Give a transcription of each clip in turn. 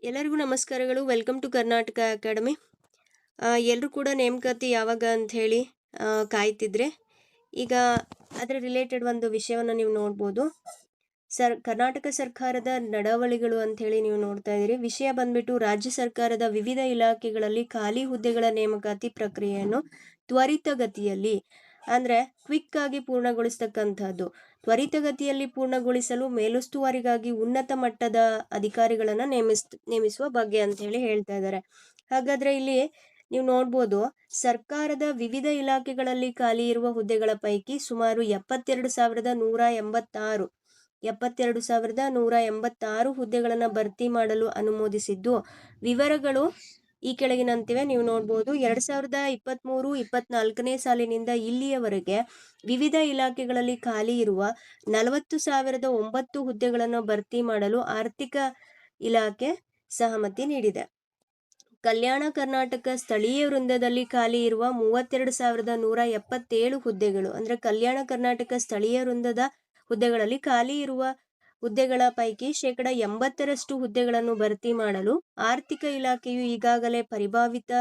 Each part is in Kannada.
ಎಲ್ಲರಿಗೂ ನಮಸ್ಕಾರಗಳು. Welcome to Karnataka Academy. ಎಲ್ಲರೂ ಕೂಡ ನೇಮಕಾತಿ ಯಾವಾಗ ಅಂತ ಹೇಳಿ ಕಾಯ್ತಿದ್ರೆ ಈಗ ಅದರ ರಿಲೇಟೆಡ್ ಒಂದು ವಿಷಯವನ್ನು ನೀವು ನೋಡ್ಬೋದು. ಕರ್ನಾಟಕ ಸರ್ಕಾರದ ನಡವಳಿಗಳು ಅಂತ ಹೇಳಿ ನೀವು ನೋಡ್ತಾ ಇದ್ದೀರಿ. ವಿಷಯ ಬಂದ್ಬಿಟ್ಟು ರಾಜ್ಯ ಸರ್ಕಾರದ ವಿವಿಧ ಇಲಾಖೆಗಳಲ್ಲಿ ಖಾಲಿ ಹುದ್ದೆಗಳ ನೇಮಕಾತಿ ಪ್ರಕ್ರಿಯೆಯನ್ನು ತ್ವರಿತಗತಿಯಲ್ಲಿ ಅಂದ್ರೆ ಕ್ವಿಕ್ ಆಗಿ ಪೂರ್ಣಗೊಳಿಸ್ತಕ್ಕಂಥದ್ದು. ತ್ವರಿತಗತಿಯಲ್ಲಿ ಪೂರ್ಣಗೊಳಿಸಲು ಮೇಲುಸ್ತುವಾರಿಗಾಗಿ ಉನ್ನತ ಮಟ್ಟದ ಅಧಿಕಾರಿಗಳನ್ನ ನೇಮಿಸುವ ಬಗ್ಗೆ ಅಂತ ಹೇಳಿ ಹೇಳ್ತಾ ಇದ್ದಾರೆ. ಹಾಗಾದ್ರೆ ಇಲ್ಲಿ ನೀವು ನೋಡ್ಬೋದು, ಸರ್ಕಾರದ ವಿವಿಧ ಇಲಾಖೆಗಳಲ್ಲಿ ಖಾಲಿ ಇರುವ ಹುದ್ದೆಗಳ ಪೈಕಿ ಸುಮಾರು 72,186 ಹುದ್ದೆಗಳನ್ನ ಭರ್ತಿ ಮಾಡಲು ಅನುಮೋದಿಸಿದ್ದು, ವಿವರಗಳು ಈ ಕೆಳಗಿನಂತಿವೆ. ನೀವು ನೋಡ್ಬೋದು, 2023-24ನೇ ಸಾಲಿನಿಂದ ಇಲ್ಲಿಯವರೆಗೆ ವಿವಿಧ ಇಲಾಖೆಗಳಲ್ಲಿ ಖಾಲಿ ಇರುವ 40,009 ಹುದ್ದೆಗಳನ್ನು ಭರ್ತಿ ಮಾಡಲು ಆರ್ಥಿಕ ಇಲಾಖೆ ಸಹಮತಿ ನೀಡಿದೆ. ಕಲ್ಯಾಣ ಕರ್ನಾಟಕ ಸ್ಥಳೀಯ ವೃಂದದಲ್ಲಿ ಖಾಲಿ ಇರುವ 32,177 ಹುದ್ದೆಗಳು, ಅಂದ್ರೆ ಕಲ್ಯಾಣ ಕರ್ನಾಟಕ ಸ್ಥಳೀಯ ವೃಂದದ ಹುದ್ದೆಗಳಲ್ಲಿ ಖಾಲಿ ಇರುವ ಹುದ್ದೆಗಳ ಪೈಕಿ 80% ಹುದ್ದೆಗಳನ್ನು ಭರ್ತಿ ಮಾಡಲು ಆರ್ಥಿಕ ಇಲಾಖೆಯು ಈಗಾಗಲೇ ಪರಿಭಾವಿತ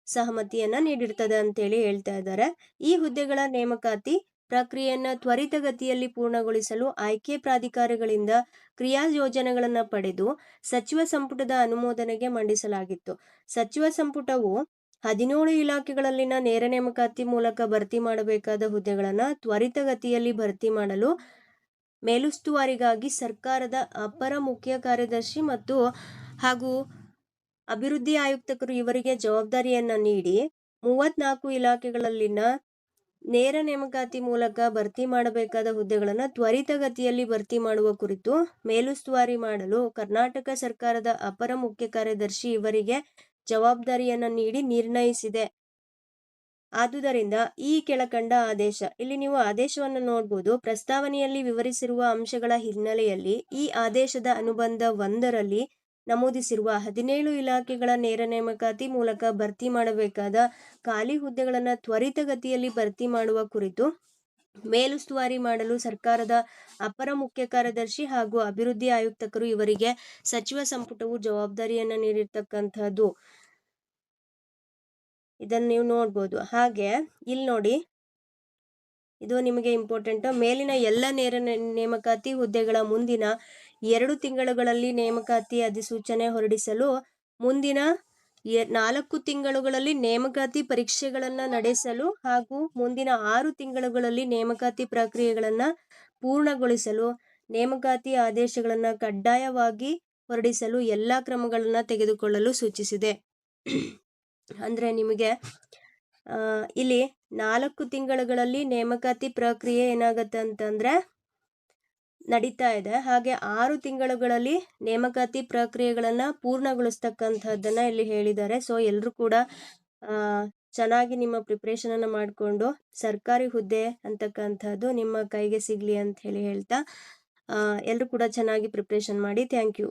ಸಹಮತಿಯನ್ನ ನೀಡಿರ್ತದೆ ಅಂತೇಳಿ ಹೇಳ್ತಾ ಇದ್ದಾರೆ. ಈ ಹುದ್ದೆಗಳ ನೇಮಕಾತಿ ಪ್ರಕ್ರಿಯೆಯನ್ನ ತ್ವರಿತಗತಿಯಲ್ಲಿ ಪೂರ್ಣಗೊಳಿಸಲು ಆಯ್ಕೆ ಪ್ರಾಧಿಕಾರಗಳಿಂದ ಕ್ರಿಯಾ ಯೋಜನೆಗಳನ್ನ ಪಡೆದು ಸಚಿವ ಸಂಪುಟದ ಅನುಮೋದನೆಗೆ ಮಂಡಿಸಲಾಗಿತ್ತು. ಸಚಿವ ಸಂಪುಟವು 17 ಇಲಾಖೆಗಳಲ್ಲಿನ ನೇರ ನೇಮಕಾತಿ ಮೂಲಕ ಭರ್ತಿ ಮಾಡಬೇಕಾದ ಹುದ್ದೆಗಳನ್ನ ತ್ವರಿತಗತಿಯಲ್ಲಿ ಭರ್ತಿ ಮಾಡಲು ಮೇಲುಸ್ತುವಾರಿಗಾಗಿ ಸರ್ಕಾರದ ಅಪರ ಮುಖ್ಯ ಕಾರ್ಯದರ್ಶಿ ಹಾಗೂ ಅಭಿವೃದ್ಧಿ ಆಯುಕ್ತರು ಇವರಿಗೆ ಜವಾಬ್ದಾರಿಯನ್ನ ನೀಡಿ 34 ಇಲಾಖೆಗಳಲ್ಲಿನ ನೇರ ನೇಮಕಾತಿ ಮೂಲಕ ಭರ್ತಿ ಮಾಡಬೇಕಾದ ಹುದ್ದೆಗಳನ್ನ ತ್ವರಿತಗತಿಯಲ್ಲಿ ಭರ್ತಿ ಮಾಡುವ ಕುರಿತು ಮೇಲುಸ್ತುವಾರಿ ಮಾಡಲು ಕರ್ನಾಟಕ ಸರ್ಕಾರದ ಅಪರ ಮುಖ್ಯ ಕಾರ್ಯದರ್ಶಿ ಇವರಿಗೆ ಜವಾಬ್ದಾರಿಯನ್ನ ನೀಡಿ ನಿರ್ಣಯಿಸಿದೆ. ಆದುದರಿಂದ ಈ ಕೆಳಕಂಡ ಆದೇಶ, ಇಲ್ಲಿ ನೀವು ಆದೇಶವನ್ನು ನೋಡ್ಬೋದು. ಪ್ರಸ್ತಾವನೆಯಲ್ಲಿ ವಿವರಿಸಿರುವ ಅಂಶಗಳ ಹಿನ್ನೆಲೆಯಲ್ಲಿ ಈ ಆದೇಶದ ಅನುಬಂಧ 1ರಲ್ಲಿ ನಮೂದಿಸಿರುವ 17 ಇಲಾಖೆಗಳ ನೇರ ನೇಮಕಾತಿ ಮೂಲಕ ಭರ್ತಿ ಮಾಡಬೇಕಾದ ಖಾಲಿ ಹುದ್ದೆಗಳನ್ನು ತ್ವರಿತಗತಿಯಲ್ಲಿ ಭರ್ತಿ ಮಾಡುವ ಕುರಿತು ಮೇಲುಸ್ತುವಾರಿ ಮಾಡಲು ಸರ್ಕಾರದ ಅಪರ ಮುಖ್ಯ ಕಾರ್ಯದರ್ಶಿ ಹಾಗೂ ಅಭಿವೃದ್ಧಿ ಆಯುಕ್ತರು ಇವರಿಗೆ ಸಚಿವ ಸಂಪುಟವು ಜವಾಬ್ದಾರಿಯನ್ನ ನೀಡಿರ್ತಕ್ಕಂಥದ್ದು. ಇದನ್ನು ನೀವು ನೋಡ್ಬೋದು. ಹಾಗೆ ಇಲ್ಲಿ ನೋಡಿ, ಇದು ನಿಮಗೆ ಇಂಪಾರ್ಟೆಂಟ್. ಮೇಲಿನ ಎಲ್ಲ ನೇರ ನೇಮಕಾತಿ ಹುದ್ದೆಗಳ ಮುಂದಿನ 2 ತಿಂಗಳುಗಳಲ್ಲಿ ನೇಮಕಾತಿ ಅಧಿಸೂಚನೆ ಹೊರಡಿಸಲು, ಮುಂದಿನ 4 ತಿಂಗಳುಗಳಲ್ಲಿ ನೇಮಕಾತಿ ಪರೀಕ್ಷೆಗಳನ್ನ ನಡೆಸಲು ಹಾಗೂ ಮುಂದಿನ 6 ತಿಂಗಳುಗಳಲ್ಲಿ ನೇಮಕಾತಿ ಪ್ರಕ್ರಿಯೆಗಳನ್ನ ಪೂರ್ಣಗೊಳಿಸಲು ನೇಮಕಾತಿ ಆದೇಶಗಳನ್ನ ಕಡ್ಡಾಯವಾಗಿ ಹೊರಡಿಸಲು ಎಲ್ಲಾ ಕ್ರಮಗಳನ್ನ ತೆಗೆದುಕೊಳ್ಳಲು ಸೂಚಿಸಿದೆ. ಅಂದ್ರೆ ನಿಮಗೆ ಇಲ್ಲಿ 4 ತಿಂಗಳುಗಳಲ್ಲಿ ನೇಮಕಾತಿ ಪ್ರಕ್ರಿಯೆ ಏನಾಗತ್ತೆ ಅಂತಂದ್ರೆ ನಡೀತಾ ಇದೆ. ಹಾಗೆ 6 ತಿಂಗಳುಗಳಲ್ಲಿ ನೇಮಕಾತಿ ಪ್ರಕ್ರಿಯೆಗಳನ್ನ ಪೂರ್ಣಗೊಳಿಸ್ತಕ್ಕಂಥದ್ದನ್ನ ಇಲ್ಲಿ ಹೇಳಿದ್ದಾರೆ. ಸೊ ಎಲ್ಲರೂ ಕೂಡ ಚೆನ್ನಾಗಿ ನಿಮ್ಮ ಪ್ರಿಪ್ರೇಷನ್ ಅನ್ನ ಮಾಡಿಕೊಂಡು ಸರ್ಕಾರಿ ಹುದ್ದೆ ಅಂತಕ್ಕಂಥದ್ದು ನಿಮ್ಮ ಕೈಗೆ ಸಿಗ್ಲಿ ಅಂತ ಹೇಳಿ ಹೇಳ್ತಾ ಎಲ್ಲರೂ ಕೂಡ ಚೆನ್ನಾಗಿ ಪ್ರಿಪ್ರೇಷನ್ ಮಾಡಿ. Thank you.